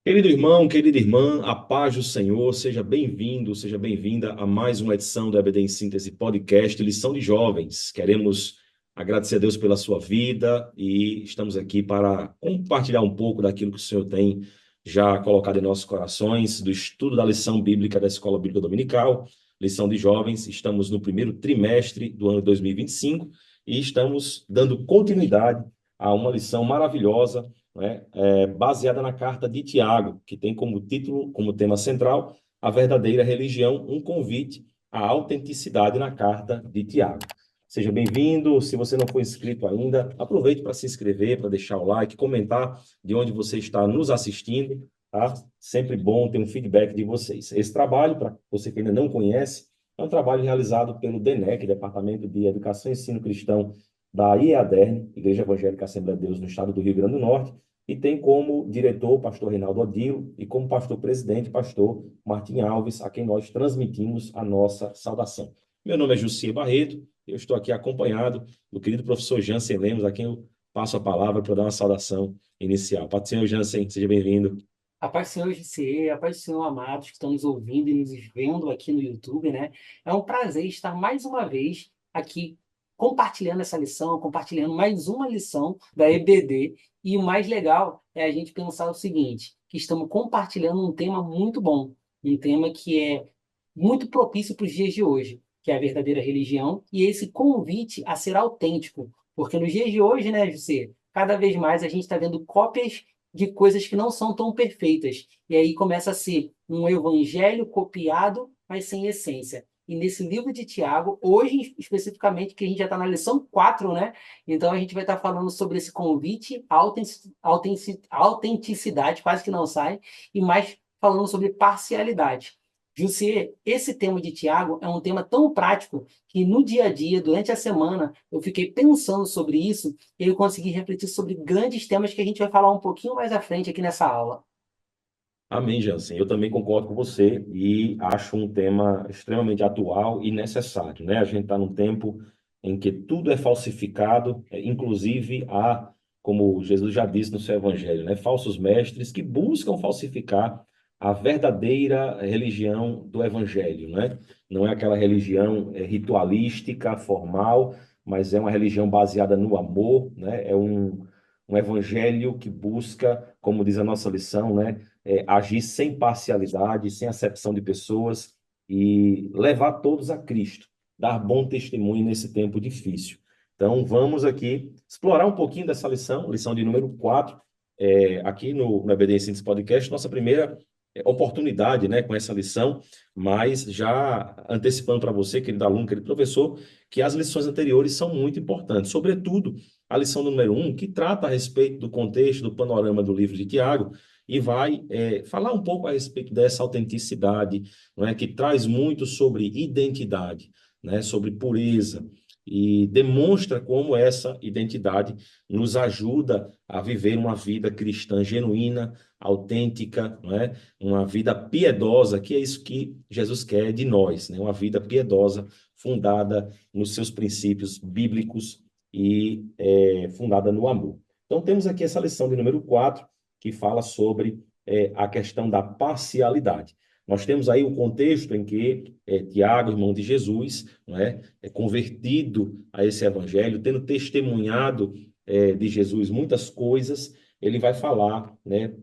Querido irmão, querida irmã, a paz do Senhor, seja bem-vindo, seja bem-vinda a mais uma edição do EBD em Síntese Podcast, Lição de Jovens. Queremos agradecer a Deus pela sua vida e estamos aqui para compartilhar um pouco daquilo que o Senhor tem já colocado em nossos corações, do estudo da lição bíblica da Escola Bíblica Dominical, lição de jovens. Estamos no primeiro trimestre do ano 2025 e estamos dando continuidade a uma lição maravilhosa, né, baseada na carta de Tiago, que tem como título, como tema central, a verdadeira religião, um convite à autenticidade na carta de Tiago. Seja bem-vindo. Se você não for inscrito ainda, aproveite para se inscrever, para deixar o like, comentar de onde você está nos assistindo, tá? Sempre bom ter um feedback de vocês. Esse trabalho, para você que ainda não conhece, é um trabalho realizado pelo DENEC, Departamento de Educação e Ensino Cristão da IEADERN, Igreja Evangélica Assembleia de Deus, no estado do Rio Grande do Norte, e tem como diretor o pastor Reinaldo Odilo e como pastor-presidente, pastor Martim Alves, a quem nós transmitimos a nossa saudação. Meu nome é Jussi Barreto, eu estou aqui acompanhado do querido professor Jansen Lemos, a quem eu passo a palavra para dar uma saudação inicial. Paz do Senhor, Jansen, seja bem-vindo. A paz do Senhor, GCE, a paz do Senhor, amados que estão nos ouvindo e nos vendo aqui no YouTube, né? É um prazer estar mais uma vez aqui compartilhando essa lição, compartilhando mais uma lição da EBD. E o mais legal é a gente pensar o seguinte, que estamos compartilhando um tema muito bom, um tema que é muito propício para os dias de hoje, que é a verdadeira religião e esse convite a ser autêntico. Porque nos dias de hoje, né, GCE, cada vez mais a gente está vendo cópias de coisas que não são tão perfeitas. E aí começa a ser um evangelho copiado, mas sem essência. E nesse livro de Tiago, hoje especificamente, que a gente já está na lição 4, né? Então a gente vai estar falando sobre esse convite, autenticidade, quase que não sai, e mais falando sobre parcialidade. Jussier, esse tema de Tiago é um tema tão prático que no dia a dia, durante a semana, eu fiquei pensando sobre isso e eu consegui refletir sobre grandes temas que a gente vai falar um pouquinho mais à frente aqui nessa aula. Amém, Jansen. Eu também concordo com você e acho um tema extremamente atual e necessário, né? A gente está num tempo em que tudo é falsificado, inclusive há, como Jesus já disse no seu evangelho, né? Falsos mestres que buscam falsificar a verdadeira religião do evangelho, né? Não é aquela religião ritualística, formal, mas é uma religião baseada no amor, né? É um evangelho que busca, como diz a nossa lição, né? Agir sem parcialidade, sem acepção de pessoas e levar todos a Cristo, dar bom testemunho nesse tempo difícil. Então, vamos aqui explorar um pouquinho dessa lição, lição de número 4, aqui no EBD Síntese Podcast, nossa primeira oportunidade, né, com essa lição, mas já antecipando para você, querido aluno, querido professor, que as lições anteriores são muito importantes, sobretudo a lição número 1, que trata a respeito do contexto, do panorama do livro de Tiago, e vai falar um pouco a respeito dessa autenticidade, não é, que traz muito sobre identidade, né, sobre pureza, e demonstra como essa identidade nos ajuda a viver uma vida cristã genuína, autêntica, não é? Uma vida piedosa, que é isso que Jesus quer de nós, né? Uma vida piedosa, fundada nos seus princípios bíblicos e fundada no amor. Então, temos aqui essa lição de número 4, que fala sobre a questão da parcialidade. Nós temos aí o contexto em que Tiago, irmão de Jesus, não é convertido a esse evangelho, tendo testemunhado de Jesus muitas coisas, ele vai falar, né,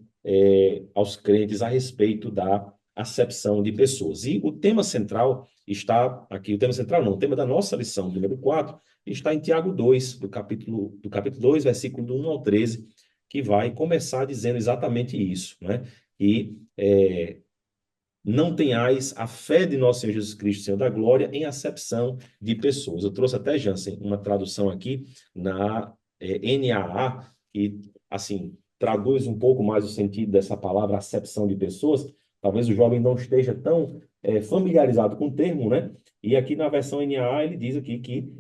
aos crentes a respeito da acepção de pessoas. E o tema central está aqui, o tema central não, o tema da nossa lição, número 4, está em Tiago 2, do capítulo 2, versículo do 1 ao 13, que vai começar dizendo exatamente isso, né? Que não tenhais a fé de nosso Senhor Jesus Cristo, Senhor da glória, em acepção de pessoas. Eu trouxe até, Jansen, uma tradução aqui na NAA, que, assim, traduz um pouco mais o sentido dessa palavra, acepção de pessoas. Talvez o jovem não esteja tão familiarizado com o termo, né? E aqui na versão NAA ele diz aqui que,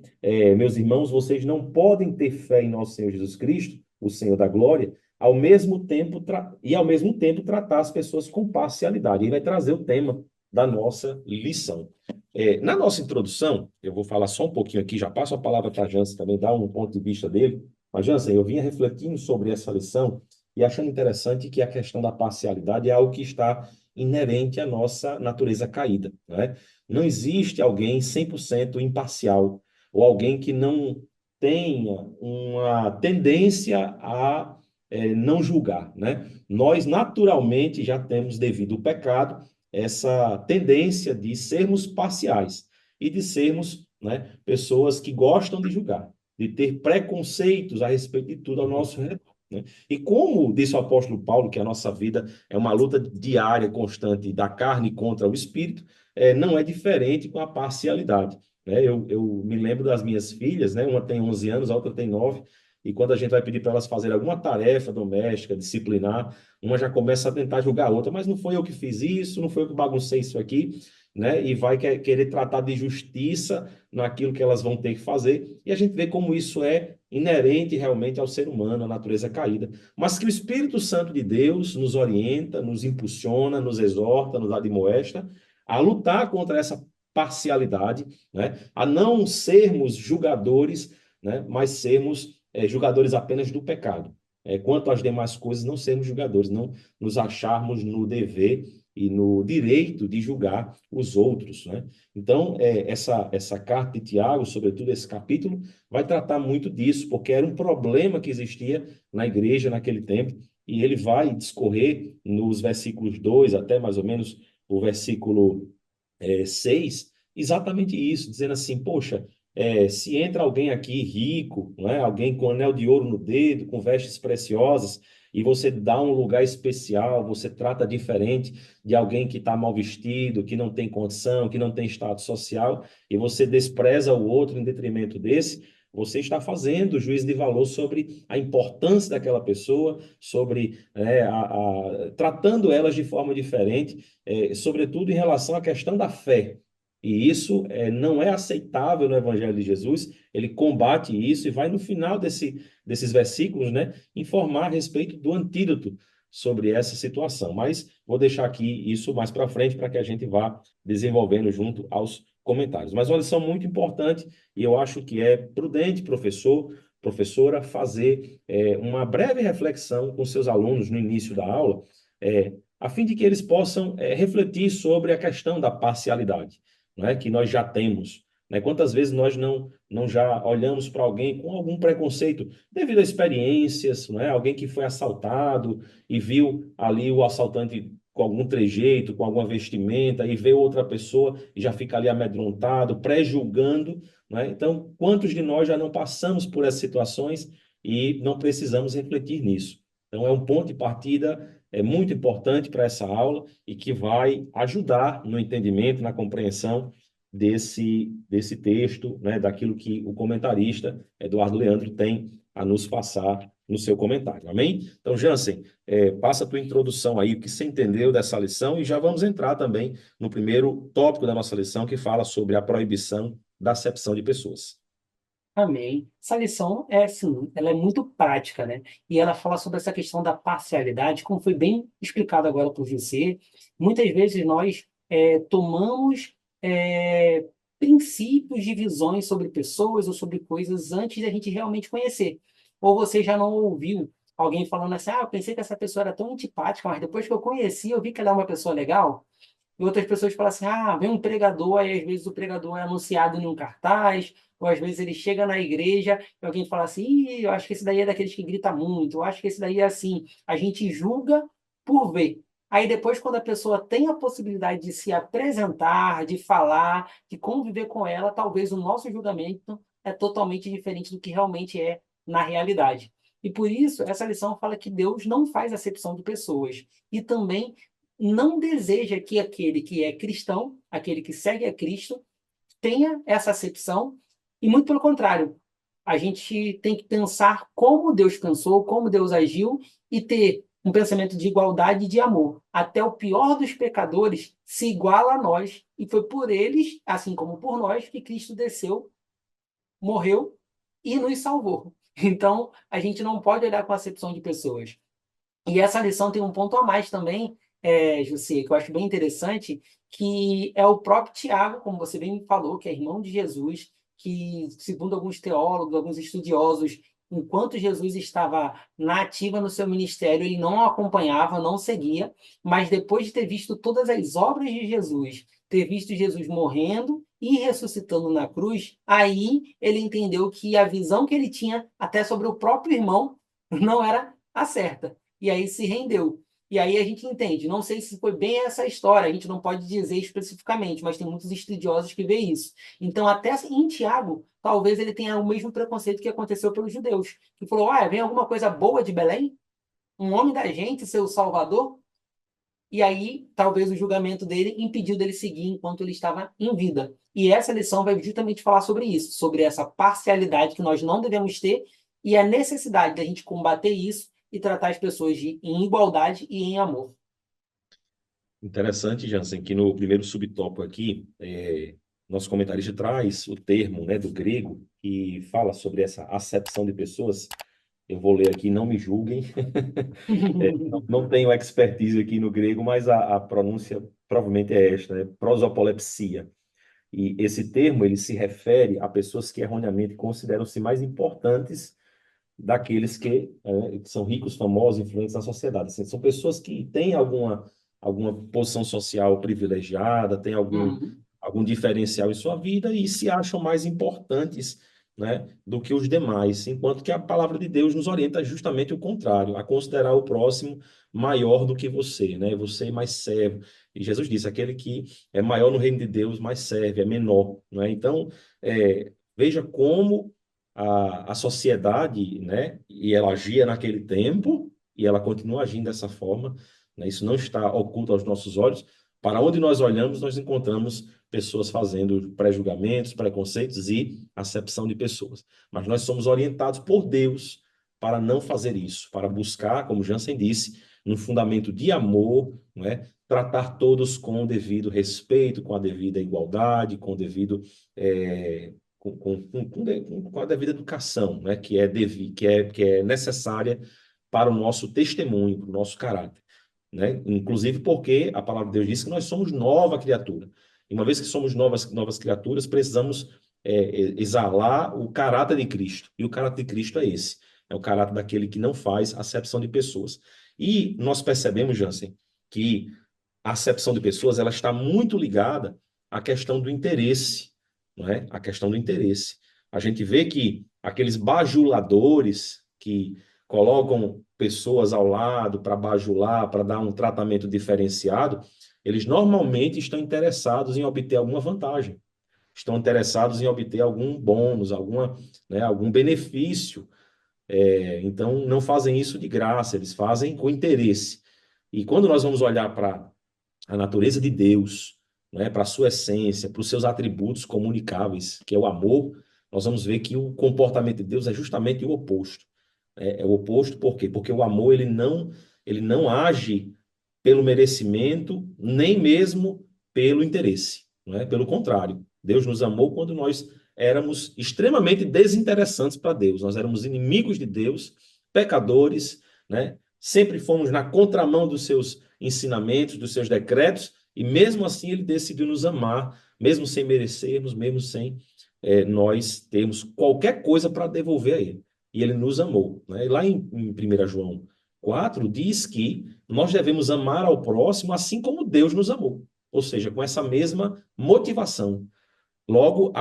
meus irmãos, vocês não podem ter fé em nosso Senhor Jesus Cristo, o Senhor da glória, ao mesmo tempo tratar as pessoas com parcialidade. Ele vai trazer o tema da nossa lição. Na nossa introdução, eu vou falar só um pouquinho aqui, já passo a palavra para a Jansen também, dar um ponto de vista dele. Mas, Jansen, eu vinha refletindo sobre essa lição e achando interessante que a questão da parcialidade é algo que está inerente à nossa natureza caída, né? Não existe alguém 100% imparcial, ou alguém que não tenha uma tendência a não julgar, né? Nós, naturalmente, já temos, devido ao pecado, essa tendência de sermos parciais e de sermos, né, pessoas que gostam de julgar, de ter preconceitos a respeito de tudo ao nosso redor, né? E como disse o apóstolo Paulo, que a nossa vida é uma luta diária, constante da carne contra o espírito, não é diferente com a parcialidade, né? Eu me lembro das minhas filhas, né? Uma tem 11 anos, a outra tem 9, e quando a gente vai pedir para elas fazerem alguma tarefa doméstica, disciplinar, uma já começa a tentar julgar a outra, mas não foi eu que fiz isso, não foi eu que baguncei isso aqui, né? E vai querer tratar de justiça naquilo que elas vão ter que fazer. E a gente vê como isso é inerente realmente ao ser humano, à natureza caída. Mas que o Espírito Santo de Deus nos orienta, nos impulsiona, nos exorta, nos admoesta a lutar contra essa parcialidade, né? A não sermos julgadores, né? Mas sermos julgadores apenas do pecado. Quanto às demais coisas, não sermos julgadores, não nos acharmos no dever e no direito de julgar os outros, né? Então, essa carta de Tiago, sobretudo esse capítulo, vai tratar muito disso, porque era um problema que existia na igreja naquele tempo, e ele vai discorrer nos versículos 2 até mais ou menos o versículo 6, exatamente isso, dizendo assim, poxa, se entra alguém aqui rico, não é? Alguém com anel de ouro no dedo, com vestes preciosas, e você dá um lugar especial, você trata diferente de alguém que está mal vestido, que não tem condição, que não tem status social, e você despreza o outro em detrimento desse, você está fazendo juízo de valor sobre a importância daquela pessoa, sobre tratando elas de forma diferente, sobretudo em relação à questão da fé. E isso não é aceitável no Evangelho de Jesus. Ele combate isso e vai no final desses versículos, né, informar a respeito do antídoto sobre essa situação. Mas vou deixar aqui isso mais para frente para que a gente vá desenvolvendo junto aos comentários. Mas uma lição muito importante e eu acho que é prudente, professor, professora, fazer uma breve reflexão com seus alunos no início da aula, a fim de que eles possam refletir sobre a questão da parcialidade, não é, que nós já temos. Né? Quantas vezes nós não já olhamos para alguém com algum preconceito devido a experiências, não é? Alguém que foi assaltado e viu ali o assaltante com algum trejeito, com alguma vestimenta, e vê outra pessoa e já fica ali amedrontado, pré-julgando, não é? Então, quantos de nós já não passamos por essas situações e não precisamos refletir nisso? Então, é um ponto de partida muito importante para essa aula e que vai ajudar no entendimento, na compreensão desse texto, né, daquilo que o comentarista Eduardo Leandro tem a nos passar no seu comentário. Amém? Então, Jansen, passa a tua introdução aí, o que você entendeu dessa lição, e já vamos entrar também no primeiro tópico da nossa lição, que fala sobre a proibição da acepção de pessoas. Amém. Essa lição é assim, ela é muito prática, né? E ela fala sobre essa questão da parcialidade, como foi bem explicado agora por você. Muitas vezes nós tomamos princípios de visões sobre pessoas ou sobre coisas antes da gente realmente conhecer. Ou você já não ouviu alguém falando assim, eu pensei que essa pessoa era tão antipática, mas depois que eu conheci, eu vi que ela é uma pessoa legal. E outras pessoas falam assim, vem um pregador, aí às vezes o pregador é anunciado em um cartaz, ou às vezes ele chega na igreja e alguém fala assim, eu acho que esse daí é daqueles que grita muito, eu acho que esse daí é assim. A gente julga por ver. Aí depois, quando a pessoa tem a possibilidade de se apresentar, de falar, de conviver com ela, talvez o nosso julgamento é totalmente diferente do que realmente é na realidade. E por isso, essa lição fala que Deus não faz acepção de pessoas. E também não deseja que aquele que é cristão, aquele que segue a Cristo, tenha essa acepção, e muito pelo contrário, a gente tem que pensar como Deus pensou, como Deus agiu, e ter um pensamento de igualdade e de amor. Até o pior dos pecadores se iguala a nós, e foi por eles, assim como por nós, que Cristo desceu, morreu e nos salvou. Então, a gente não pode olhar com acepção de pessoas. E essa lição tem um ponto a mais também, José, que eu acho bem interessante, que é o próprio Tiago, como você bem falou, que é irmão de Jesus, que, segundo alguns teólogos, alguns estudiosos, enquanto Jesus estava na ativa no seu ministério, ele não acompanhava, não seguia, mas depois de ter visto todas as obras de Jesus, ter visto Jesus morrendo e ressuscitando na cruz, aí ele entendeu que a visão que ele tinha até sobre o próprio irmão não era a certa. E aí se rendeu. E aí a gente entende. Não sei se foi bem essa história, a gente não pode dizer especificamente, mas tem muitos estudiosos que veem isso. Então, até em Tiago, talvez ele tenha o mesmo preconceito que aconteceu pelos judeus, que falou: ah, vem alguma coisa boa de Belém? Um homem da gente, seu Salvador? E aí, talvez o julgamento dele impediu dele seguir enquanto ele estava em vida. E essa lição vai justamente falar sobre isso, sobre essa parcialidade que nós não devemos ter e a necessidade da gente combater isso e tratar as pessoas em igualdade e em amor. Interessante, Jansen, que no primeiro subtópico aqui, nosso comentarista traz o termo, né, do grego, que fala sobre essa acepção de pessoas. Eu vou ler aqui, não me julguem. Não tenho expertise aqui no grego, mas a pronúncia provavelmente é esta, né? Prosopolepsia. E esse termo, ele se refere a pessoas que erroneamente consideram-se mais importantes daqueles que são ricos, famosos, influentes na sociedade. Assim, são pessoas que têm alguma posição social privilegiada, têm Uhum. algum diferencial em sua vida e se acham mais importantes, né, do que os demais, enquanto que a palavra de Deus nos orienta justamente o contrário, a considerar o próximo maior do que você, né? Você mais servo. E Jesus disse, aquele que é maior no reino de Deus, mais serve, é menor, né? Então, veja como a sociedade, né, e ela agia naquele tempo, e ela continua agindo dessa forma, né? Isso não está oculto aos nossos olhos. Para onde nós olhamos, nós encontramos pessoas fazendo pré-julgamentos, preconceitos e acepção de pessoas. Mas nós somos orientados por Deus para não fazer isso, para buscar, como Jansen disse, no fundamento de amor, né, tratar todos com o devido respeito, com a devida igualdade, com o devido com a devida educação, né, que é necessária para o nosso testemunho, para o nosso caráter, né? Inclusive porque a palavra de Deus diz que nós somos nova criatura. E uma vez que somos novas criaturas, precisamos exalar o caráter de Cristo. E o caráter de Cristo é esse. É o caráter daquele que não faz acepção de pessoas. E nós percebemos, Jansen, que a acepção de pessoas ela está muito ligada à questão do interesse, não é? A questão do interesse. A gente vê que aqueles bajuladores que colocam pessoas ao lado para bajular, para dar um tratamento diferenciado, eles normalmente estão interessados em obter alguma vantagem, estão interessados em obter algum bônus, algum benefício. Então, não fazem isso de graça, eles fazem com interesse. E quando nós vamos olhar para a natureza de Deus, né, para a sua essência, para os seus atributos comunicáveis, que é o amor, nós vamos ver que o comportamento de Deus é justamente o oposto. É o oposto por quê? Porque o amor ele não age pelo merecimento, nem mesmo pelo interesse, não é? Pelo contrário, Deus nos amou quando nós éramos extremamente desinteressantes para Deus. Nós éramos inimigos de Deus, pecadores, né? Sempre fomos na contramão dos seus ensinamentos, dos seus decretos, e mesmo assim ele decidiu nos amar, mesmo sem merecermos, mesmo sem nós termos qualquer coisa para devolver a ele. E ele nos amou, né? E lá em 1 João 4 diz que nós devemos amar ao próximo assim como Deus nos amou. Ou seja, com essa mesma motivação. Logo,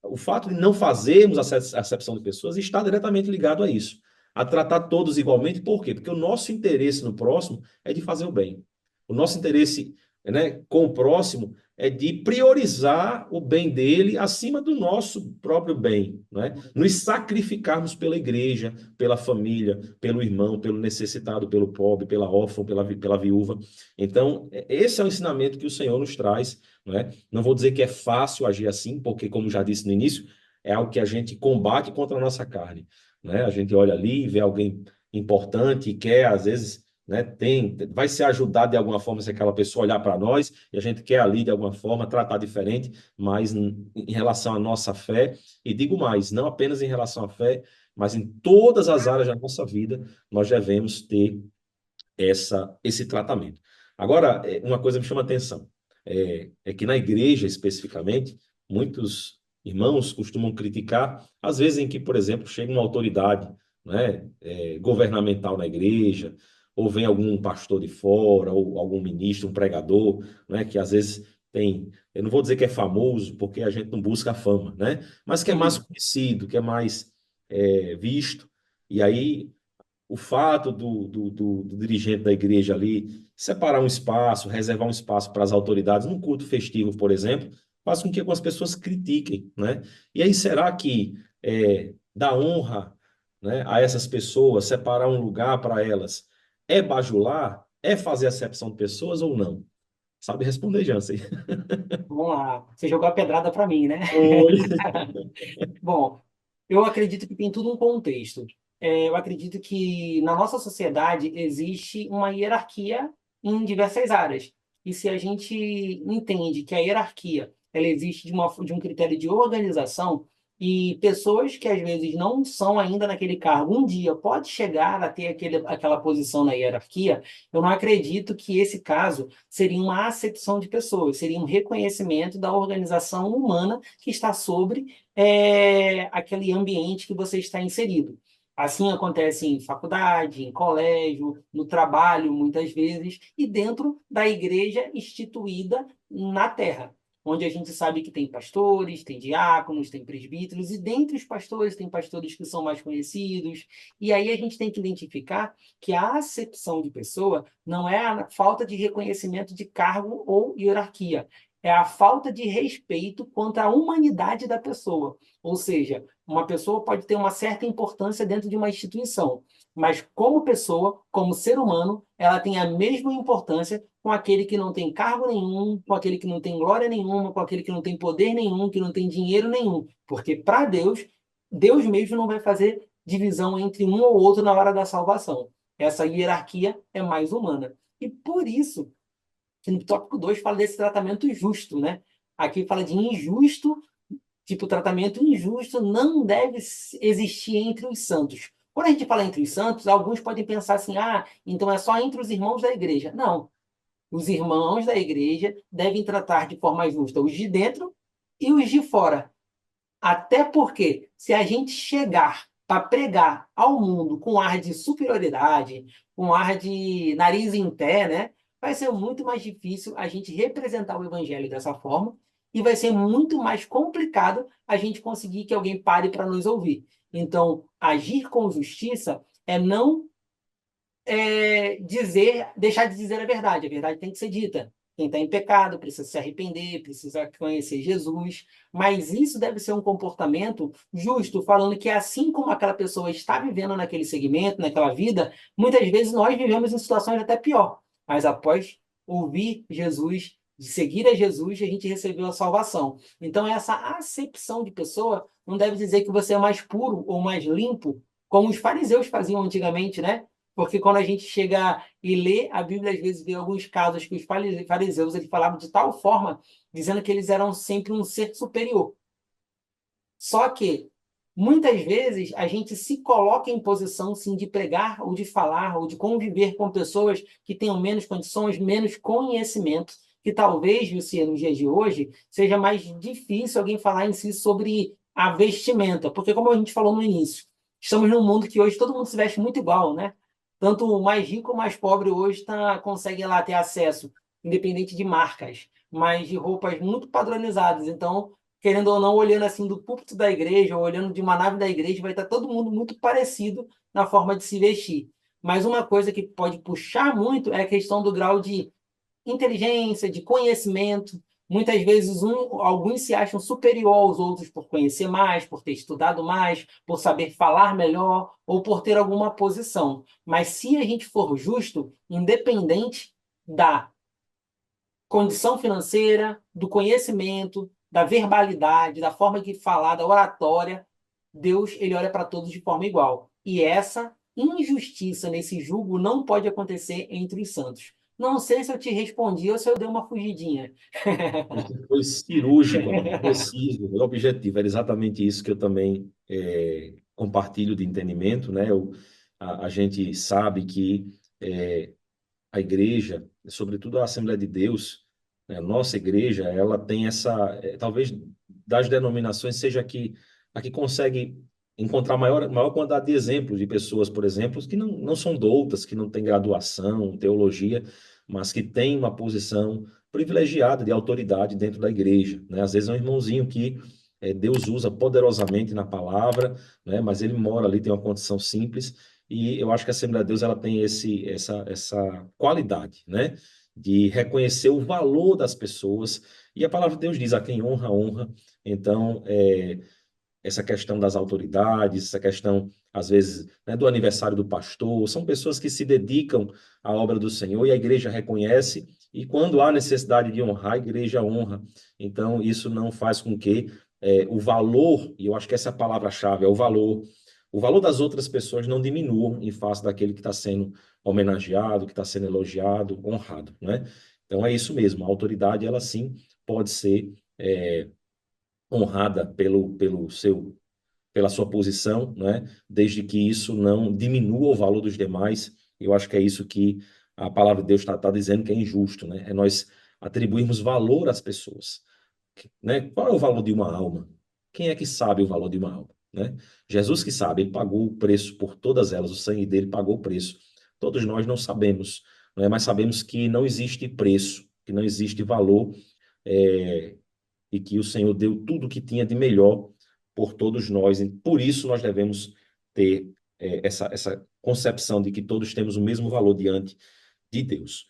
o fato de não fazermos a acepção de pessoas está diretamente ligado a isso. A tratar todos igualmente, por quê? Porque o nosso interesse no próximo é de fazer o bem. O nosso interesse, né, com o próximo é de priorizar o bem dele acima do nosso próprio bem, né? Nos sacrificarmos pela igreja, pela família, pelo irmão, pelo necessitado, pelo pobre, pela órfã, pela viúva. Então, esse é o ensinamento que o Senhor nos traz, né? Não vou dizer que é fácil agir assim, porque, como já disse no início, é algo que a gente combate contra a nossa carne, né? A gente olha ali, vê alguém importante e quer, às vezes, né, vai ser ajudado de alguma forma se aquela pessoa olhar para nós e a gente quer ali, de alguma forma, tratar diferente, mas em relação à nossa fé, e digo mais, não apenas em relação à fé, mas em todas as áreas da nossa vida, nós devemos ter esse tratamento. Agora, uma coisa me chama a atenção, é que na igreja, especificamente, muitos irmãos costumam criticar, às vezes em que, por exemplo, chega uma autoridade, né, governamental na igreja, ou vem algum pastor de fora, ou algum ministro, um pregador, né, que às vezes tem, eu não vou dizer que é famoso, porque a gente não busca a fama, né, mas que é mais Sim. conhecido, que é mais visto, e aí o fato do dirigente da igreja ali separar um espaço, reservar um espaço para as autoridades, num culto festivo, por exemplo, faz com que algumas pessoas critiquem, né? E aí, será que dar honra, né, a essas pessoas, separar um lugar para elas, é bajular? É fazer acepção de pessoas ou não? Sabe responder, Jansen? Vamos lá. Você jogou a pedrada para mim, né? Oi. Bom, eu acredito que tem tudo um contexto. Eu acredito que na nossa sociedade existe uma hierarquia em diversas áreas. E se a gente entende que a hierarquia ela existe de um critério de organização e pessoas que às vezes não são ainda naquele cargo, um dia pode chegar a ter aquela posição na hierarquia, eu não acredito que esse caso seria uma acepção de pessoas, seria um reconhecimento da organização humana que está sobre aquele ambiente que você está inserido. Assim acontece em faculdade, em colégio, no trabalho, muitas vezes, e dentro da igreja instituída na terra, onde a gente sabe que tem pastores, tem diáconos, tem presbíteros, e dentre os pastores tem pastores que são mais conhecidos. E aí a gente tem que identificar que a acepção de pessoa não é a falta de reconhecimento de cargo ou hierarquia, é a falta de respeito quanto à humanidade da pessoa. Ou seja, uma pessoa pode ter uma certa importância dentro de uma instituição, mas como pessoa, como ser humano, ela tem a mesma importância com aquele que não tem cargo nenhum, com aquele que não tem glória nenhuma, com aquele que não tem poder nenhum, que não tem dinheiro nenhum. Porque para Deus, Deus mesmo não vai fazer divisão entre um ou outro na hora da salvação. Essa hierarquia é mais humana. E por isso que no tópico 2 fala desse tratamento justo, né? Aqui fala de injusto, tipo, tratamento injusto não deve existir entre os santos. Quando a gente fala entre os santos, alguns podem pensar assim, ah, então é só entre os irmãos da igreja. Não. Os irmãos da igreja devem tratar de forma justa os de dentro e os de fora. Até porque, se a gente chegar para pregar ao mundo com ar de superioridade, com ar de nariz em pé, né? Vai ser muito mais difícil a gente representar o evangelho dessa forma e vai ser muito mais complicado a gente conseguir que alguém pare para nos ouvir. Então, agir com justiça é não deixar de dizer a verdade tem que ser dita. Quem está em pecado precisa se arrepender, precisa conhecer Jesus, mas isso deve ser um comportamento justo, falando que assim como aquela pessoa está vivendo naquele segmento, naquela vida, muitas vezes nós vivemos em situações até pior, mas após ouvir Jesus, de seguir a Jesus, a gente recebeu a salvação. Então, essa acepção de pessoa não deve dizer que você é mais puro ou mais limpo, como os fariseus faziam antigamente, né? Porque quando a gente chega e lê a Bíblia, às vezes vê alguns casos que os fariseus eles falavam de tal forma, dizendo que eles eram sempre um ser superior. Só que, muitas vezes, a gente se coloca em posição, sim, de pregar, ou de falar, ou de conviver com pessoas que tenham menos condições, menos conhecimento, que talvez, Luciano, nos dias de hoje, seja mais difícil alguém falar em si sobre a vestimenta. Porque, como a gente falou no início, estamos num mundo que hoje todo mundo se veste muito igual, né? Tanto o mais rico ou o mais pobre hoje consegue lá ter acesso, independente de marcas, mas de roupas muito padronizadas. Então, querendo ou não, olhando assim do púlpito da igreja, ou olhando de uma nave da igreja, vai estar todo mundo muito parecido na forma de se vestir. Mas uma coisa que pode puxar muito é a questão do grau de inteligência, de conhecimento. Muitas vezes alguns se acham superior aos outros por conhecer mais, por ter estudado mais, por saber falar melhor ou por ter alguma posição. Mas se a gente for justo, independente da condição financeira, do conhecimento, da verbalidade, da forma de falar, da oratória, Deus ele olha para todos de forma igual. E essa injustiça nesse julgo não pode acontecer entre os santos. Não sei se eu te respondi ou se eu dei uma fugidinha. Você foi cirúrgico, amigo, preciso, objetivo. Era exatamente isso que eu também compartilho de entendimento, né? A gente sabe que a igreja, sobretudo a Assembleia de Deus, né, a nossa igreja, ela tem essa, talvez das denominações seja a que consegue encontrar maior quantidade de exemplos de pessoas, por exemplo, que não são doutas, que não têm graduação, teologia, mas que têm uma posição privilegiada de autoridade dentro da igreja, né? Às vezes é um irmãozinho que Deus usa poderosamente na palavra, né? Mas ele mora ali, tem uma condição simples, e eu acho que a Assembleia de Deus ela tem essa qualidade, né? De reconhecer o valor das pessoas, e a palavra de Deus diz, a quem honra, honra. Então, essa questão das autoridades, essa questão, às vezes, né, do aniversário do pastor, são pessoas que se dedicam à obra do Senhor e a igreja reconhece, e quando há necessidade de honrar, a igreja honra. Então, isso não faz com que o valor, e eu acho que essa é a palavra-chave, é o valor das outras pessoas não diminua em face daquele que está sendo homenageado, que está sendo elogiado, honrado, né? Então, é isso mesmo, a autoridade, ela sim pode ser honrada pela sua posição, né? Desde que isso não diminua o valor dos demais. Eu acho que é isso que a palavra de Deus está dizendo que é injusto, né? É nós atribuirmos valor às pessoas, né? Qual é o valor de uma alma? Quem é que sabe o valor de uma alma, né? Jesus que sabe, ele pagou o preço por todas elas, o sangue dele pagou o preço. Todos nós não sabemos, né? Mas sabemos que não existe preço, que não existe valor, é, e que o Senhor deu tudo o que tinha de melhor por todos nós. E por isso nós devemos ter essa concepção de que todos temos o mesmo valor diante de Deus.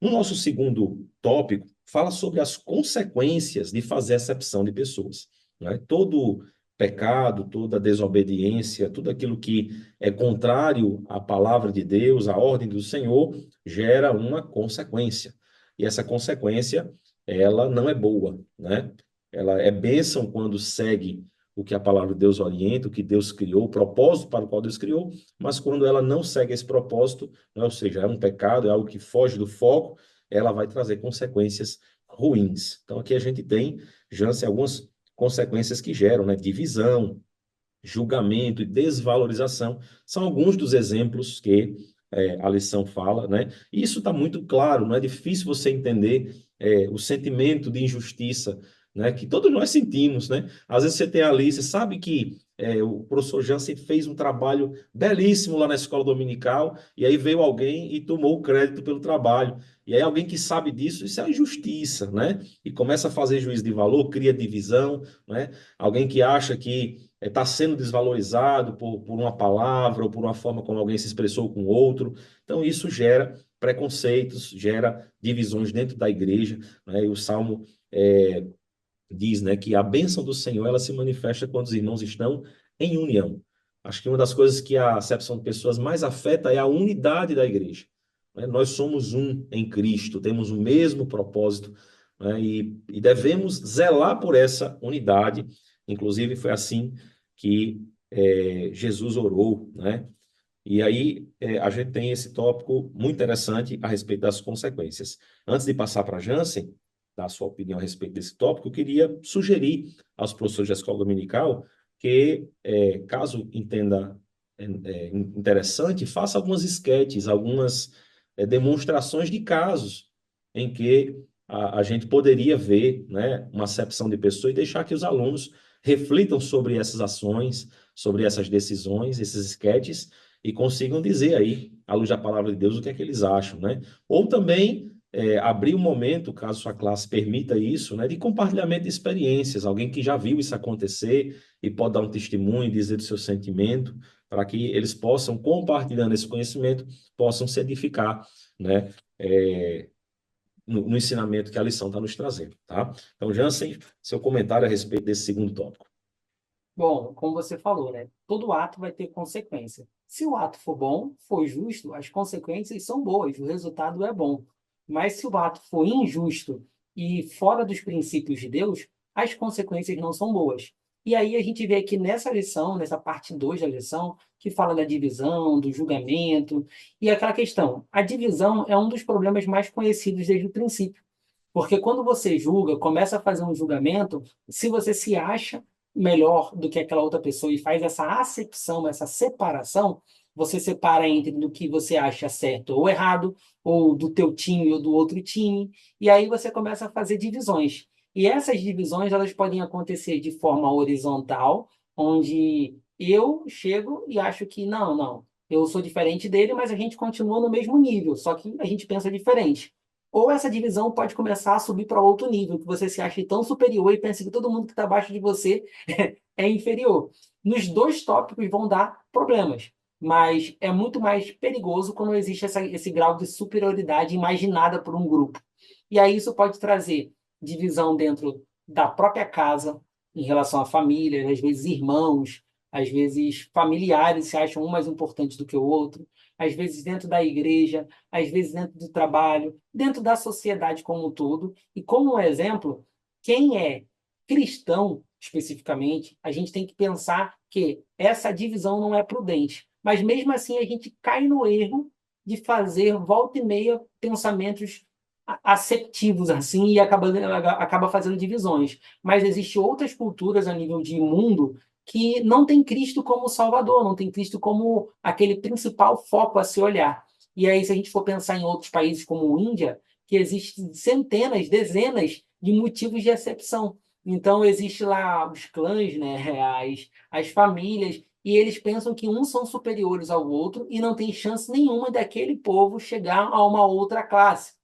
No nosso segundo tópico, fala sobre as consequências de fazer acepção de pessoas, né? Todo pecado, toda desobediência, tudo aquilo que é contrário à palavra de Deus, à ordem do Senhor, gera uma consequência. E essa consequência, ela não é boa, né? Ela é bênção quando segue o que a palavra de Deus orienta, o que Deus criou, o propósito para o qual Deus criou, mas quando ela não segue esse propósito, né, ou seja, é um pecado, é algo que foge do foco, ela vai trazer consequências ruins. Então, aqui a gente tem, Jansen, algumas consequências que geram, né? Divisão, julgamento e desvalorização, são alguns dos exemplos que a lição fala, né? E isso está muito claro, não é difícil você entender o sentimento de injustiça, né? Que todos nós sentimos, né? Às vezes você tem ali, você sabe que o professor Jansen fez um trabalho belíssimo lá na escola dominical, e aí veio alguém e tomou o crédito pelo trabalho. E aí alguém que sabe disso, isso é injustiça, né? E começa a fazer juízo de valor, cria divisão, né? Alguém que acha que está sendo desvalorizado por uma palavra ou por uma forma como alguém se expressou com outro. Então, isso gera preconceitos, gera divisões dentro da igreja, né? E o Salmo diz, né, que a bênção do Senhor ela se manifesta quando os irmãos estão em união. Acho que uma das coisas que a acepção de pessoas mais afeta é a unidade da igreja, né? Nós somos um em Cristo, temos o mesmo propósito, né? E devemos zelar por essa unidade. Inclusive, foi assim que Jesus orou, né? E aí a gente tem esse tópico muito interessante a respeito das consequências. Antes de passar para a Jansen, dar a sua opinião a respeito desse tópico, eu queria sugerir aos professores da escola dominical que, caso entenda interessante, faça algumas esquetes, algumas demonstrações de casos em que a gente poderia ver, né, uma acepção de pessoa e deixar que os alunos reflitam sobre essas ações, sobre essas decisões, esses esquetes, e consigam dizer aí, à luz da palavra de Deus, o que é que eles acham, né? Ou também abrir um momento, caso sua classe permita isso, né, de compartilhamento de experiências, alguém que já viu isso acontecer e pode dar um testemunho, dizer do seu sentimento, para que eles possam, compartilhando esse conhecimento, possam se edificar, né, no ensinamento que a lição está nos trazendo, tá? Então, Jansen, seu comentário a respeito desse segundo tópico. Bom, como você falou, né? Todo ato vai ter consequência. Se o ato for bom, for justo, as consequências são boas, o resultado é bom. Mas se o ato for injusto e fora dos princípios de Deus, as consequências não são boas. E aí a gente vê aqui nessa lição, nessa parte 2 da lição, que fala da divisão, do julgamento, e aquela questão. A divisão é um dos problemas mais conhecidos desde o princípio. Porque quando você julga, começa a fazer um julgamento, se você se acha melhor do que aquela outra pessoa e faz essa acepção, essa separação, você separa entre do que você acha certo ou errado, ou do teu time ou do outro time, e aí você começa a fazer divisões. E essas divisões, elas podem acontecer de forma horizontal, onde eu chego e acho que não, eu sou diferente dele, mas a gente continua no mesmo nível, só que a gente pensa diferente. Ou essa divisão pode começar a subir para outro nível, que você se ache tão superior e pense que todo mundo que está abaixo de você é inferior. Nos dois tópicos vão dar problemas, mas é muito mais perigoso quando existe esse grau de superioridade imaginada por um grupo. E aí isso pode trazer divisão dentro da própria casa, em relação à família, às vezes irmãos, às vezes familiares se acham um mais importante do que o outro, às vezes dentro da igreja, às vezes dentro do trabalho, dentro da sociedade como um todo. E como um exemplo, quem é cristão, especificamente, a gente tem que pensar que essa divisão não é prudente. Mas mesmo assim, a gente cai no erro de fazer volta e meia pensamentos aceptivos assim e acaba fazendo divisões. Mas existem outras culturas a nível de mundo que não tem Cristo como Salvador, não tem Cristo como aquele principal foco a se olhar. E aí, se a gente for pensar em outros países como a Índia, que existem centenas, dezenas de motivos de exceção. Então, existe lá os clãs, né, as famílias, e eles pensam que uns são superiores ao outro e não tem chance nenhuma daquele povo chegar a uma outra classe.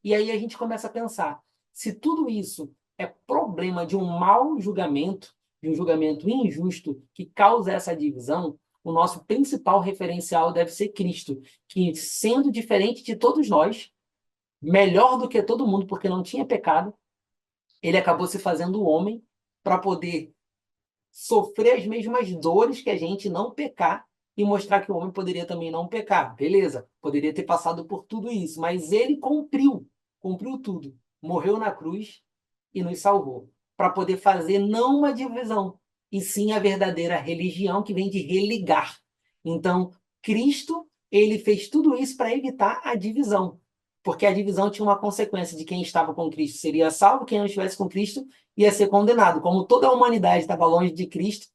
E aí a gente começa a pensar, se tudo isso é problema de um mau julgamento, de um julgamento injusto que causa essa divisão, o nosso principal referencial deve ser Cristo, que, sendo diferente de todos nós, melhor do que todo mundo, porque não tinha pecado, ele acabou se fazendo homem para poder sofrer as mesmas dores que a gente, não pecar, e mostrar que o homem poderia também não pecar. Beleza, poderia ter passado por tudo isso, mas ele cumpriu tudo. Morreu na cruz e nos salvou, para poder fazer não uma divisão, e sim a verdadeira religião que vem de religar. Então, Cristo, ele fez tudo isso para evitar a divisão, porque a divisão tinha uma consequência de quem estava com Cristo seria salvo, quem não estivesse com Cristo ia ser condenado. Como toda a humanidade estava longe de Cristo,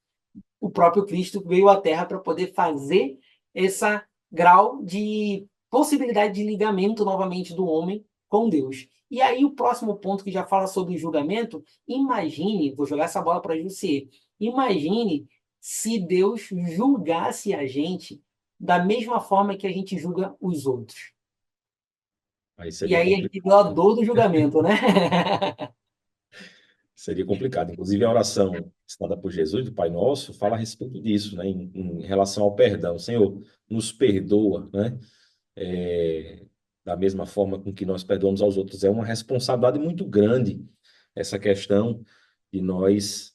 o próprio Cristo veio à Terra para poder fazer esse grau de possibilidade de ligamento novamente do homem com Deus. E aí o próximo ponto que já fala sobre julgamento, imagine, vou jogar essa bola para você, imagine se Deus julgasse a gente da mesma forma que a gente julga os outros. Aí E seria aí a gente viu a complicado. dor do julgamento, né? Seria complicado. Inclusive, a oração ensinada por Jesus, do Pai Nosso, fala a respeito disso, né? Em relação ao perdão. Senhor, nos perdoa, né? É, da mesma forma com que nós perdoamos aos outros. É uma responsabilidade muito grande essa questão de nós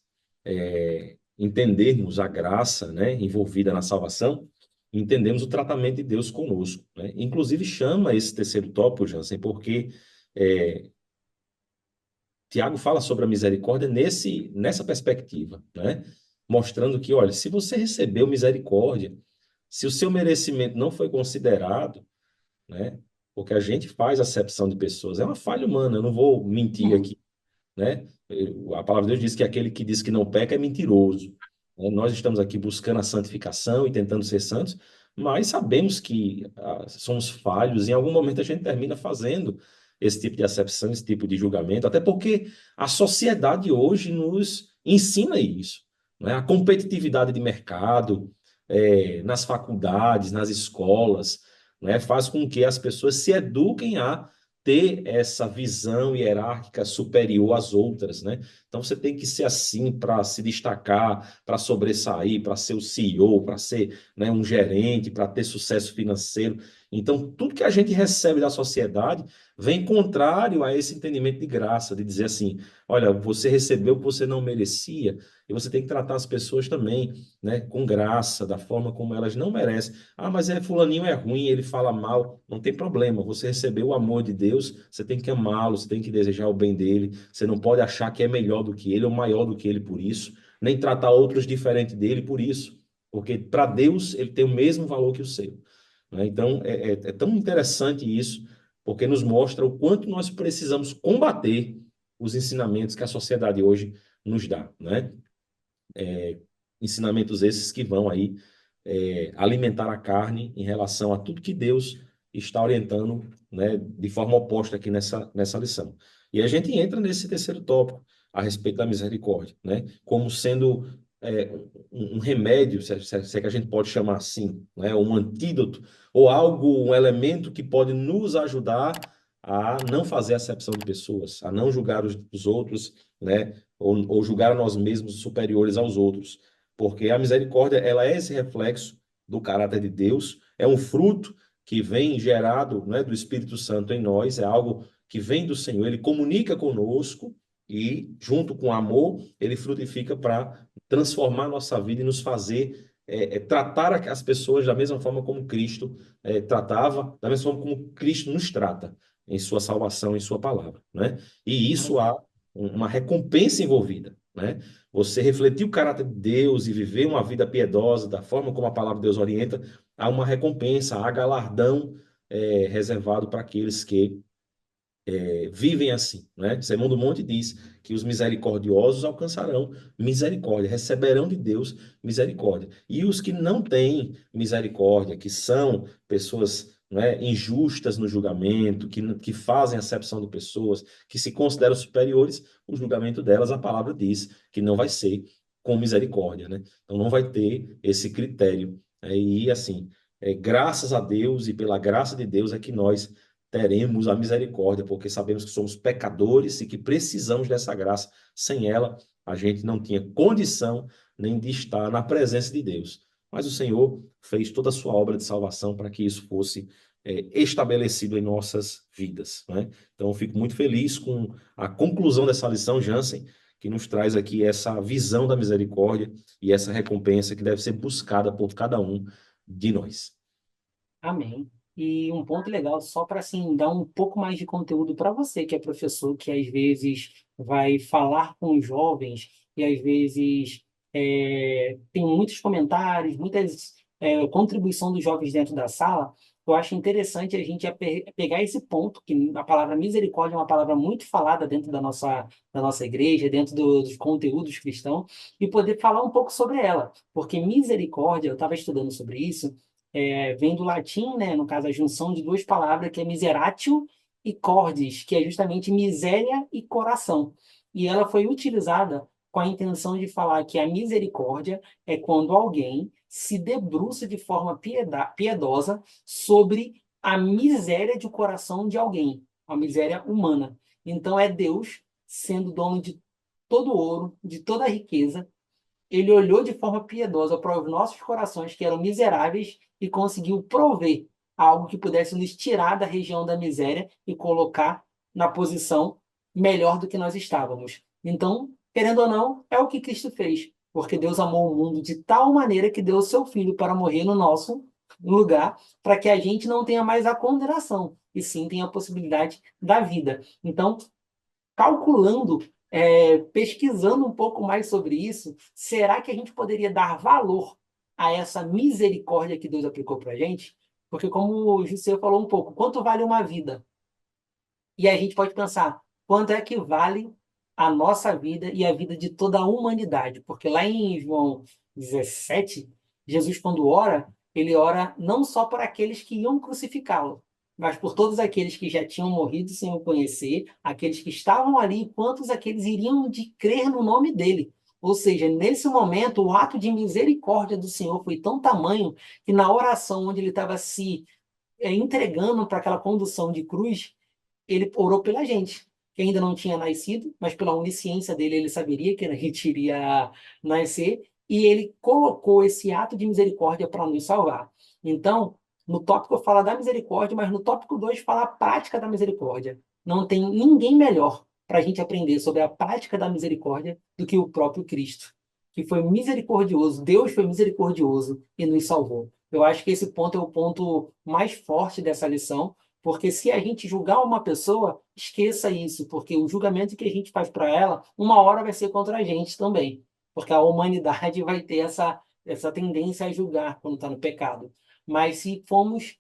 entendermos a graça, né, envolvida na salvação, e entendermos o tratamento de Deus conosco, né? Inclusive chama esse terceiro tópico, Jansen, porque é, Tiago fala sobre a misericórdia nessa perspectiva, né? Mostrando que, olha, se você recebeu misericórdia, se o seu merecimento não foi considerado, né? Porque a gente faz acepção de pessoas, é uma falha humana, eu não vou mentir Hum. aqui, né? A palavra de Deus diz que aquele que diz que não peca é mentiroso, né? Nós estamos aqui buscando a santificação e tentando ser santos, mas sabemos que somos falhos, e em algum momento a gente termina fazendo esse tipo de acepção, esse tipo de julgamento, até porque a sociedade hoje nos ensina isso, né? A competitividade de mercado, nas faculdades, nas escolas, né? Faz com que as pessoas se eduquem a ter essa visão hierárquica superior às outras, né? Então você tem que ser assim para se destacar, para sobressair, para ser o CEO, para ser, né, um gerente, para ter sucesso financeiro. Então tudo que a gente recebe da sociedade vem contrário a esse entendimento de graça, de dizer assim, olha, você recebeu o que você não merecia e você tem que tratar as pessoas também, né, com graça, da forma como elas não merecem. Ah, mas fulaninho é ruim, ele fala mal. Não tem problema. Você recebeu o amor de Deus, você tem que amá-lo, você tem que desejar o bem dele. Você não pode achar que é melhor do que ele ou maior do que ele por isso, nem tratar outros diferente dele por isso, porque para Deus ele tem o mesmo valor que o seu, né? Então é tão interessante isso, porque nos mostra o quanto nós precisamos combater os ensinamentos que a sociedade hoje nos dá, né? Ensinamentos esses que vão aí alimentar a carne em relação a tudo que Deus está orientando, né, de forma oposta aqui nessa lição. E a gente entra nesse terceiro tópico, a respeito da misericórdia, né, como sendo um remédio, se é que a gente pode chamar assim, né, um antídoto, ou algo, um elemento que pode nos ajudar a não fazer acepção de pessoas, a não julgar os outros, né, ou julgar a nós mesmos superiores aos outros, porque a misericórdia, ela é esse reflexo do caráter de Deus, é um fruto que vem gerado, né, do Espírito Santo em nós, é algo que vem do Senhor, ele comunica conosco e, junto com o amor, ele frutifica para transformar a nossa vida e nos fazer tratar as pessoas da mesma forma como Cristo tratava, da mesma forma como Cristo nos trata em sua salvação, em sua palavra, né? E isso há uma recompensa envolvida, né? Você refletir o caráter de Deus e viver uma vida piedosa da forma como a palavra de Deus orienta, há uma recompensa, há galardão reservado para aqueles que vivem assim, né? Sermão do Monte diz que os misericordiosos alcançarão misericórdia, receberão de Deus misericórdia. E os que não têm misericórdia, que são pessoas, né, injustas no julgamento, que fazem acepção de pessoas, que se consideram superiores, o julgamento delas, a palavra diz que não vai ser com misericórdia, né? Então não vai ter esse critério. E assim, graças a Deus e pela graça de Deus é que nós teremos a misericórdia, porque sabemos que somos pecadores e que precisamos dessa graça. Sem ela, a gente não tinha condição nem de estar na presença de Deus. Mas o Senhor fez toda a sua obra de salvação para que isso fosse estabelecido em nossas vidas, né? Então, eu fico muito feliz com a conclusão dessa lição, Jansen, que nos traz aqui essa visão da misericórdia e essa recompensa que deve ser buscada por cada um de nós. Amém. E um ponto legal, só para assim, dar um pouco mais de conteúdo para você, que é professor, que às vezes vai falar com os jovens e às vezes tem muitos comentários, muitas contribuição dos jovens dentro da sala. Eu acho interessante a gente pegar esse ponto, que a palavra misericórdia é uma palavra muito falada dentro da nossa igreja, dentro dos conteúdos cristãos, e poder falar um pouco sobre ela. Porque misericórdia, eu estava estudando sobre isso, vem do latim, né, no caso, a junção de duas palavras, que é miseratio e cordis, que é justamente miséria e coração. E ela foi utilizada com a intenção de falar que a misericórdia é quando alguém se debruça de forma piedosa sobre a miséria de coração de alguém, a miséria humana. Então, é Deus sendo dono de todo o ouro, de toda a riqueza. Ele olhou de forma piedosa para os nossos corações, que eram miseráveis, e conseguiu prover algo que pudesse nos tirar da região da miséria e colocar na posição melhor do que nós estávamos. Então, querendo ou não, é o que Cristo fez, porque Deus amou o mundo de tal maneira que deu o seu Filho para morrer no nosso lugar, para que a gente não tenha mais a condenação, e sim tenha a possibilidade da vida. Então, calculando, pesquisando um pouco mais sobre isso, será que a gente poderia dar valor a essa misericórdia que Deus aplicou para a gente? Porque, como o José falou um pouco, quanto vale uma vida? E a gente pode pensar, quanto é que vale a nossa vida e a vida de toda a humanidade? Porque lá em João 17, Jesus, quando ora, ele ora não só por aqueles que iam crucificá-lo, mas por todos aqueles que já tinham morrido sem o conhecer, aqueles que estavam ali, e quantos aqueles iriam de crer no nome dele. Ou seja, nesse momento, o ato de misericórdia do Senhor foi tão tamanho que na oração onde ele estava se entregando para aquela condução de cruz, ele orou pela gente, que ainda não tinha nascido, mas pela onisciência dele, ele saberia que a gente iria nascer, e ele colocou esse ato de misericórdia para nos salvar. Então, no tópico fala da misericórdia, mas no tópico 2 fala a prática da misericórdia. Não tem ninguém melhor para a gente aprender sobre a prática da misericórdia do que o próprio Cristo, que foi misericordioso. Deus foi misericordioso e nos salvou. Eu acho que esse ponto é o ponto mais forte dessa lição, porque se a gente julgar uma pessoa, esqueça isso, porque o julgamento que a gente faz para ela, uma hora vai ser contra a gente também, porque a humanidade vai ter essa tendência a julgar quando está no pecado. Mas se formos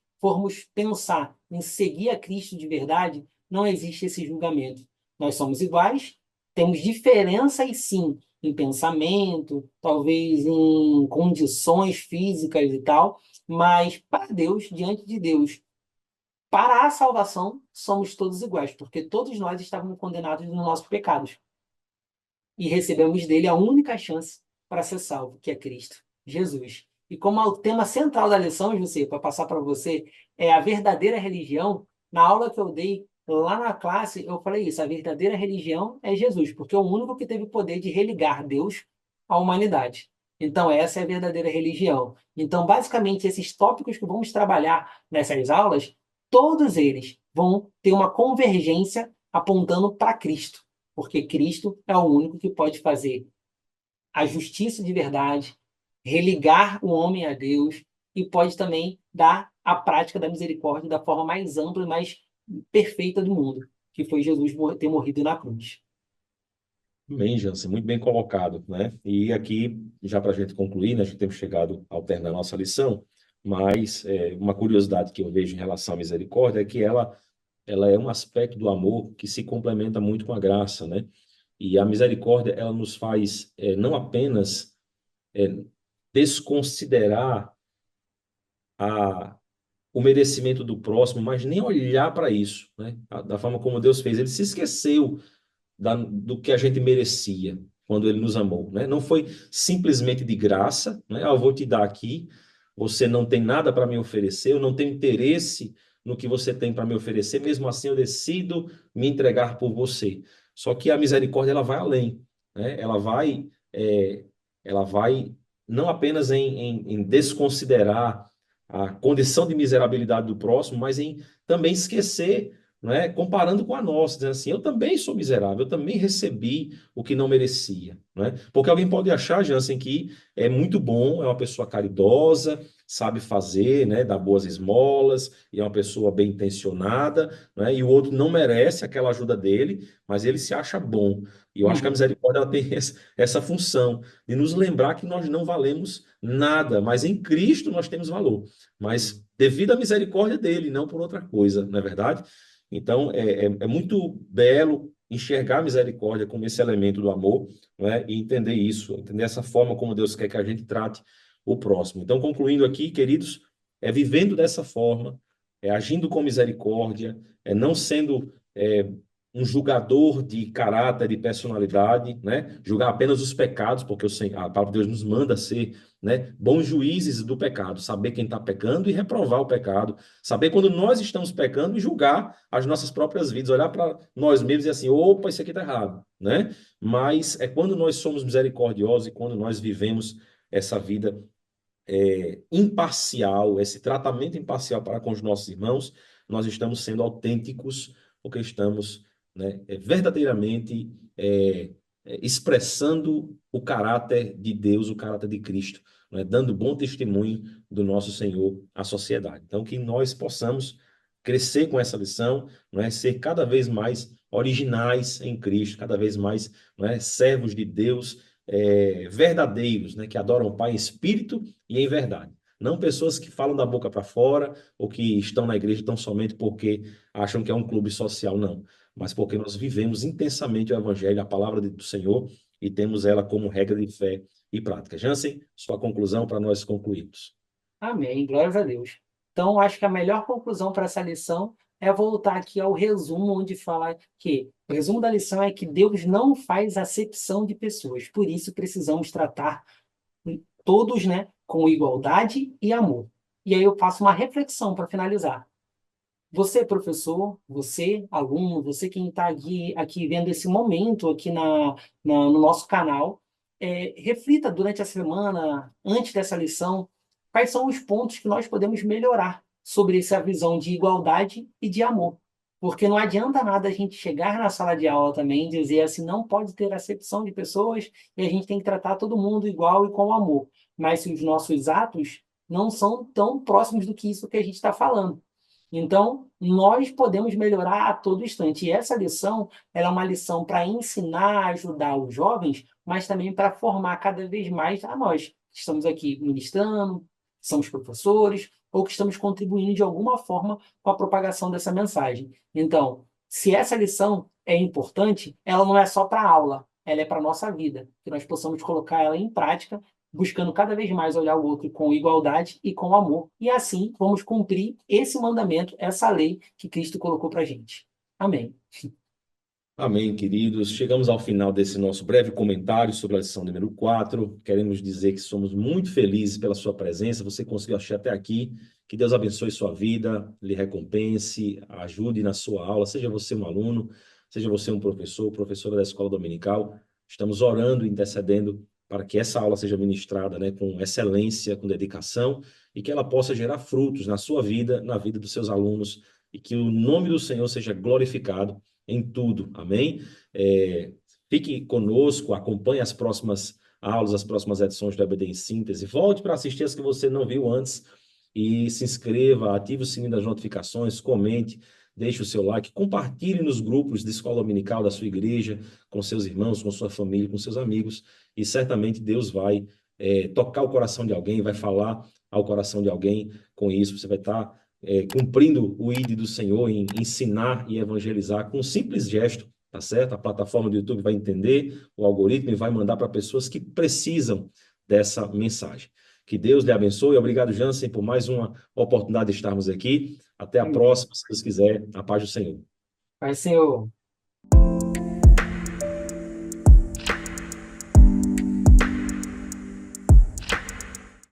pensar em seguir a Cristo de verdade, não existe esse julgamento. Nós somos iguais, temos diferenças sim, em pensamento, talvez em condições físicas e tal, mas para Deus, diante de Deus, para a salvação, somos todos iguais, porque todos nós estávamos condenados nos nossos pecados e recebemos dele a única chance para ser salvo, que é Cristo, Jesus. E como é o tema central da lição, José, para passar para você, é a verdadeira religião, na aula que eu dei lá na classe, eu falei isso, a verdadeira religião é Jesus, porque é o único que teve o poder de religar Deus à humanidade. Então, essa é a verdadeira religião. Então, basicamente, esses tópicos que vamos trabalhar nessas aulas, todos eles vão ter uma convergência apontando para Cristo, porque Cristo é o único que pode fazer a justiça de verdade, religar o homem a Deus e pode também dar a prática da misericórdia da forma mais ampla e mais perfeita do mundo, que foi Jesus ter morrido na cruz. Bem, Jansen, muito bem colocado, né? E aqui, já para a gente concluir, né, já temos chegado ao término da nossa lição, mas uma curiosidade que eu vejo em relação à misericórdia é que ela é um aspecto do amor que se complementa muito com a graça, né? E a misericórdia, ela nos faz não apenas é, desconsiderar a, o merecimento do próximo, mas nem olhar para isso, né? Da forma como Deus fez. Ele se esqueceu do que a gente merecia quando ele nos amou, né? Não foi simplesmente de graça, né? Ah, eu vou te dar aqui, você não tem nada para me oferecer, eu não tenho interesse no que você tem para me oferecer, mesmo assim eu decido me entregar por você. Só que a misericórdia ela vai além, né? Ela vai não apenas em desconsiderar a condição de miserabilidade do próximo, mas em também esquecer, não é? Comparando com a nossa, dizendo assim, eu também sou miserável, eu também recebi o que não merecia, não é? Porque alguém pode achar, Jansen, que é muito bom, é uma pessoa caridosa, sabe fazer, né, dá boas esmolas, e é uma pessoa bem intencionada, não é? E o outro não merece aquela ajuda dele, mas ele se acha bom. E eu acho que a Uhum. misericórdia ela tem essa função de nos lembrar que nós não valemos nada, mas em Cristo nós temos valor. Mas devido à misericórdia dele, não por outra coisa, não é verdade? Então, é muito belo enxergar a misericórdia como esse elemento do amor, não é? E entender isso, entender essa forma como Deus quer que a gente trate o próximo. Então, concluindo aqui, queridos, é vivendo dessa forma, é agindo com misericórdia, é não sendo um julgador de caráter, de personalidade, né? Julgar apenas os pecados, porque a palavra de Deus nos manda ser, né, bons juízes do pecado, saber quem está pecando e reprovar o pecado, saber quando nós estamos pecando e julgar as nossas próprias vidas, olhar para nós mesmos e assim, opa, isso aqui está errado, né? Mas é quando nós somos misericordiosos e quando nós vivemos essa vida imparcial, esse tratamento imparcial para com os nossos irmãos, nós estamos sendo autênticos, porque estamos, né, verdadeiramente expressando o caráter de Deus, o caráter de Cristo, né, dando bom testemunho do nosso Senhor à sociedade. Então, que nós possamos crescer com essa lição, né, ser cada vez mais originais em Cristo, cada vez mais, né, servos de Deus, verdadeiros, né, que adoram o Pai em espírito e em verdade. Não pessoas que falam da boca para fora ou que estão na igreja tão somente porque acham que é um clube social, não. Mas porque nós vivemos intensamente o Evangelho, a palavra do Senhor, e temos ela como regra de fé e prática. Jansen, sua conclusão para nós concluirmos. Amém, glórias a Deus. Então, acho que a melhor conclusão para essa lição é voltar aqui ao resumo, onde fala que o resumo da lição é que Deus não faz acepção de pessoas, por isso precisamos tratar todos, né, com igualdade e amor. E aí eu faço uma reflexão para finalizar. Você, professor, você, aluno, você quem está aqui vendo esse momento aqui no nosso canal, reflita durante a semana, antes dessa lição, quais são os pontos que nós podemos melhorar sobre essa visão de igualdade e de amor. Porque não adianta nada a gente chegar na sala de aula também e dizer assim, não pode ter acepção de pessoas e a gente tem que tratar todo mundo igual e com amor. Mas se os nossos atos não são tão próximos do que isso que a gente está falando. Então, nós podemos melhorar a todo instante. E essa lição, ela é uma lição para ensinar, ajudar os jovens, mas também para formar cada vez mais a nós, que estamos aqui ministrando, que somos professores, ou que estamos contribuindo de alguma forma com a propagação dessa mensagem. Então, se essa lição é importante, ela não é só para aula, ela é para a nossa vida, que nós possamos colocar ela em prática, buscando cada vez mais olhar o outro com igualdade e com amor. E assim vamos cumprir esse mandamento, essa lei que Cristo colocou para a gente. Amém. Amém, queridos. Chegamos ao final desse nosso breve comentário sobre a lição número 4. Queremos dizer que somos muito felizes pela sua presença. Você conseguiu achar até aqui. Que Deus abençoe sua vida, lhe recompense, ajude na sua aula, seja você um aluno, seja você um professor, professora da escola dominical. Estamos orando e intercedendo para que essa aula seja ministrada, né, com excelência, com dedicação, e que ela possa gerar frutos na sua vida, na vida dos seus alunos, e que o nome do Senhor seja glorificado em tudo, amém? Fique conosco, acompanhe as próximas aulas, as próximas edições do EBD em Síntese. Volte para assistir as que você não viu antes e se inscreva, ative o sininho das notificações, comente, deixe o seu like, compartilhe nos grupos de escola dominical da sua igreja, com seus irmãos, com sua família, com seus amigos, e certamente Deus vai tocar o coração de alguém, vai falar ao coração de alguém com isso. Você vai estar cumprindo o ID do Senhor em ensinar e evangelizar com um simples gesto, tá certo? A plataforma do YouTube vai entender, o algoritmo e vai mandar para pessoas que precisam dessa mensagem. Que Deus lhe abençoe. Obrigado, Jansen, por mais uma oportunidade de estarmos aqui. Até a Amém. próxima, se Deus quiser. A paz do Senhor. Pai, Senhor.